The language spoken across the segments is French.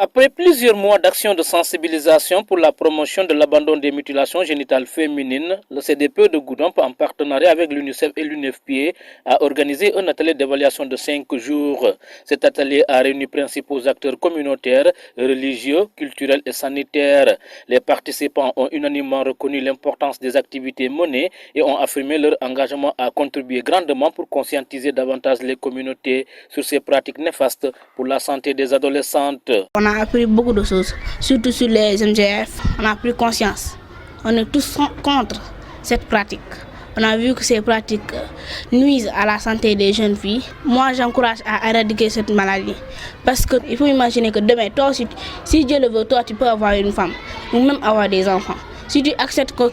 Après plusieurs mois d'actions de sensibilisation pour la promotion de l'abandon des mutilations génitales féminines, le CDPE de Goudomp, en partenariat avec l'UNICEF et l'UNFPA, a organisé un atelier d'évaluation de 5 jours. Cet atelier a réuni principaux acteurs communautaires, religieux, culturels et sanitaires. Les participants ont unanimement reconnu l'importance des activités menées et ont affirmé leur engagement à contribuer grandement pour conscientiser davantage les communautés sur ces pratiques néfastes pour la santé des adolescentes. On a appris beaucoup de choses, surtout sur les MGF. On a pris conscience. On est tous contre cette pratique. On a vu que ces pratiques nuisent à la santé des jeunes filles. Moi, j'encourage à éradiquer cette maladie. Parce qu'il faut imaginer que demain, toi, si Dieu le veut, toi, tu peux avoir une femme ou même avoir des enfants. Si tu acceptes que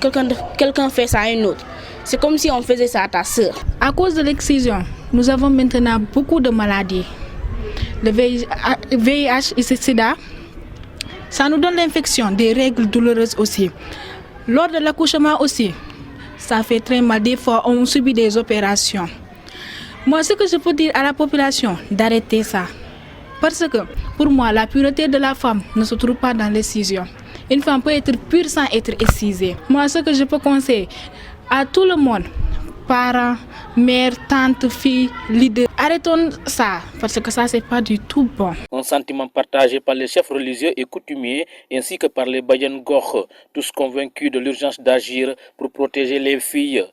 quelqu'un fait ça à une autre, c'est comme si on faisait ça à ta sœur. À cause de l'excision, nous avons maintenant beaucoup de maladies. Le VIH et le sida, ça nous donne l'infection, des règles douloureuses aussi. Lors de l'accouchement aussi, ça fait très mal. Des fois, on subit des opérations. Moi, ce que je peux dire à la population, d'arrêter ça. Parce que, pour moi, la pureté de la femme ne se trouve pas dans l'excision. Une femme peut être pure sans être excisée. Moi, ce que je peux conseiller à tout le monde, parents, mères, tantes, filles, leaders, arrêtons ça, parce que ça, c'est pas du tout bon. Un sentiment partagé par les chefs religieux et coutumiers, ainsi que par les Bayan Gokh, tous convaincus de l'urgence d'agir pour protéger les filles.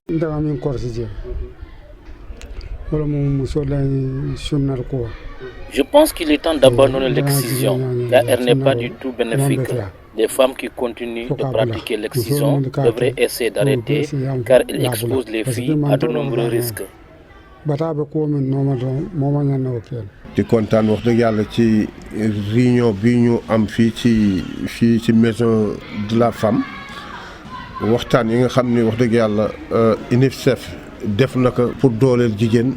Je pense qu'il est temps d'abandonner l'excision, car elle n'est pas du tout bénéfique. Les femmes qui continuent de pratiquer l'excision devraient essayer d'arrêter, car elle expose les filles à de nombreux risques. di kontaan wax dëgg yàlla ci réunion bi ñu am fii ci maison de la femme waxtaan yi nga xam ni wax dëgg yàlla UNICEF def na ko pour dooleel jigéen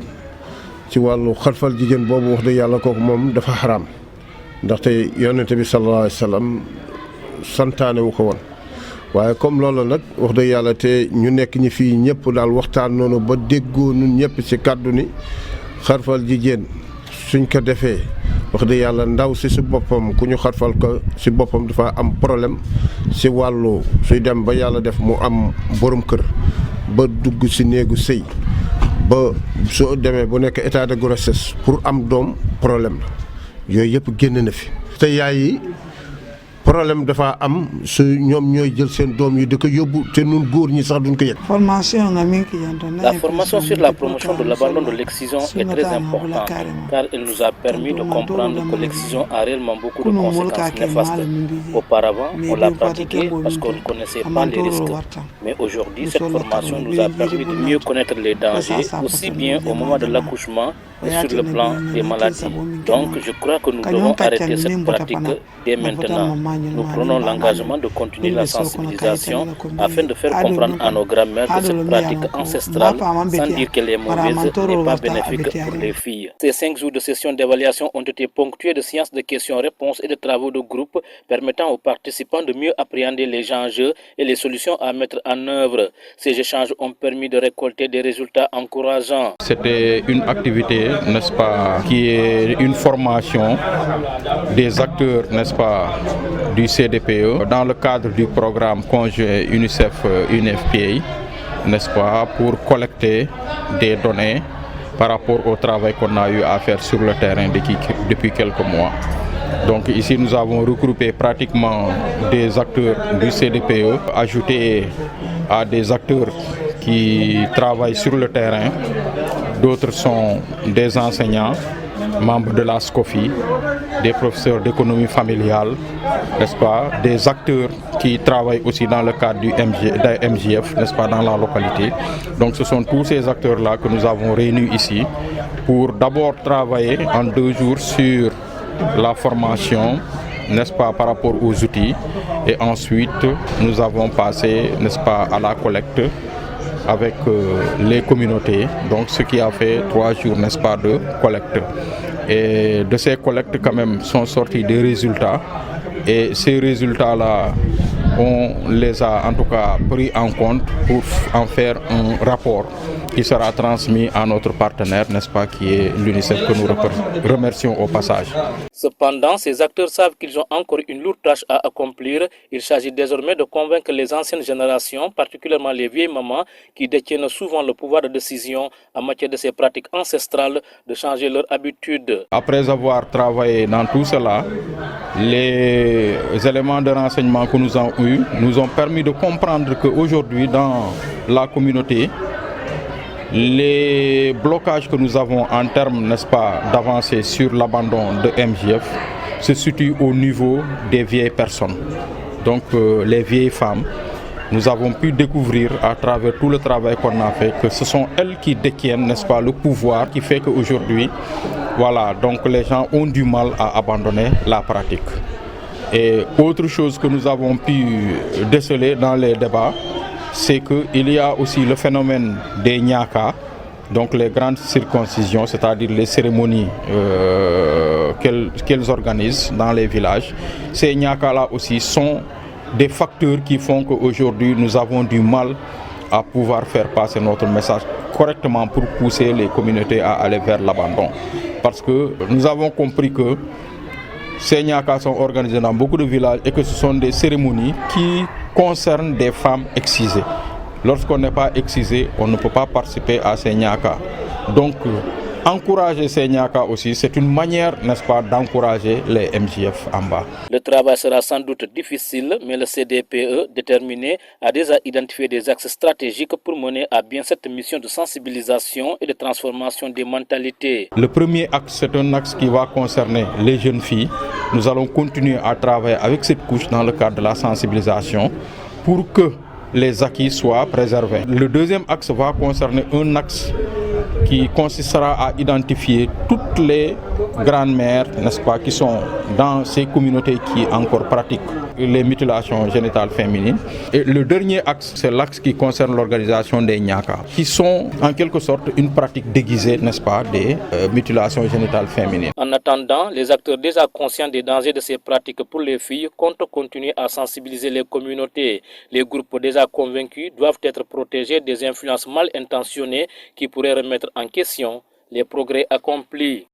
ci wàllu xarfal jigéen boobu wax dëgg yàlla kooku moom dafa xaraam ndaxte yonente bi sallallahu alayhi wa sallam santaane wu ko woon waaye comme loolu nag wax dëgg yàlla te ñu nekk ñi fii ñëpp daal waxtaan noonu ba déggoo ñun ñëpp ci kàddu ni xarfal jigéen suñ ko defee wax dëgg yàlla ndaw si boppam ku ñu xarfal ko si boppam dafa am problème si wàllu suy dem ba yàlla def mu am borom kër ba dugg si néegu sëy ba soo demee bu nekk état de grossesse pour am doom problème la yooyu yëpp génn na fi te yaay yi problème dafa am su ñoom ñooy jël seen doom yi di ko yóbbu te nun góor ñi sax duñ ko yëg. La formation sur la promotion de l'abandon de l'excision est très importante car elle nous a permis de comprendre que l'excision a réellement beaucoup de conséquences néfastes. Auparavant, on l'a pratiquée parce qu'on ne connaissait pas les risques. Mais aujourd'hui, cette formation nous a permis de mieux connaître les dangers, aussi bien au moment de l'accouchement et sur le plan des maladies. Donc, je crois que nous devons arrêter cette pratique dès maintenant. Nous prenons l'engagement de continuer la sensibilisation afin de faire comprendre à nos grands-mères que cette pratique ancestrale, sans dire qu'elle est mauvaise, n'est pas bénéfique pour les filles. Ces 5 jours de session d'évaluation ont été ponctués de séances de questions-réponses et de travaux de groupe permettant aux participants de mieux appréhender les enjeux et les solutions à mettre en œuvre. Ces échanges ont permis de récolter des résultats encourageants. C'était une activité, n'est-ce pas, qui est une formation des acteurs, n'est-ce pas, du CDPE dans le cadre du programme conjoint UNICEF-UNFPA, n'est-ce pas, pour collecter des données par rapport au travail qu'on a eu à faire sur le terrain depuis quelques mois. Donc ici nous avons regroupé pratiquement des acteurs du CDPE, ajouté à des acteurs qui travaillent sur le terrain. D'autres sont des enseignants, membres de la SCOFI, des professeurs d'économie familiale, n'est-ce pas, des acteurs qui travaillent aussi dans le cadre du MGF, n'est-ce pas, dans la localité. Donc ce sont tous ces acteurs-là que nous avons réunis ici pour d'abord travailler en 2 jours sur la formation, n'est-ce pas, par rapport aux outils, et ensuite nous avons passé, n'est-ce pas, à la collecte avec les communautés, donc ce qui a fait 3 jours, n'est-ce pas, de collecte. Et de ces collectes quand même sont sortis des résultats, et ces résultats-là on les a en tout cas pris en compte pour en faire un rapport qui sera transmis à notre partenaire, n'est-ce pas, qui est l'UNICEF, que nous remercions au passage. Cependant, ces acteurs savent qu'ils ont encore une lourde tâche à accomplir. Il s'agit désormais de convaincre les anciennes générations, particulièrement les vieilles mamans, qui détiennent souvent le pouvoir de décision en matière de ces pratiques ancestrales, de changer leurs habitudes. Après avoir travaillé dans tout cela, les éléments de renseignement que nous avons eus nous ont permis de comprendre qu'aujourd'hui, dans la communauté, les blocages que nous avons en termes, n'est-ce pas, d'avancée sur l'abandon de MJF se situent au niveau des vieilles personnes. Donc les vieilles femmes, nous avons pu découvrir à travers tout le travail qu'on a fait que ce sont elles qui détiennent, n'est-ce pas, le pouvoir qui fait qu'aujourd'hui, voilà, donc les gens ont du mal à abandonner la pratique. Et autre chose que nous avons pu déceler dans les débats, c'est qu'il y a aussi le phénomène des nyaka, donc les grandes circoncisions, c'est-à-dire les cérémonies qu'elles organisent dans les villages. Ces nyaka-là aussi sont des facteurs qui font qu'aujourd'hui nous avons du mal à pouvoir faire passer notre message correctement pour pousser les communautés à aller vers l'abandon. Parce que nous avons compris que ces nyaka sont organisés dans beaucoup de villages et que ce sont des cérémonies qui concernent des femmes excisées. Lorsqu'on n'est pas excisé, on ne peut pas participer à ces nyaka. Donc, encourager ces nyaka aussi, c'est une manière, n'est-ce pas, d'encourager les MJF en bas. Le travail sera sans doute difficile, mais le CDPE, déterminé, a déjà identifié des axes stratégiques pour mener à bien cette mission de sensibilisation et de transformation des mentalités. Le premier axe, c'est un axe qui va concerner les jeunes filles. Nous allons continuer à travailler avec cette couche dans le cadre de la sensibilisation pour que les acquis soient préservés. Le deuxième axe va concerner un axe qui consistera à identifier toutes les grandes-mères, n'est-ce pas, qui sont dans ces communautés qui encore pratiquent les mutilations génitales féminines. Et le dernier axe, c'est l'axe qui concerne l'organisation des nyaka, qui sont en quelque sorte une pratique déguisée, n'est-ce pas, des mutilations génitales féminines. En attendant, les acteurs déjà conscients des dangers de ces pratiques pour les filles comptent continuer à sensibiliser les communautés. Les groupes déjà convaincus doivent être protégés des influences mal intentionnées qui pourraient remettre en question les progrès accomplis.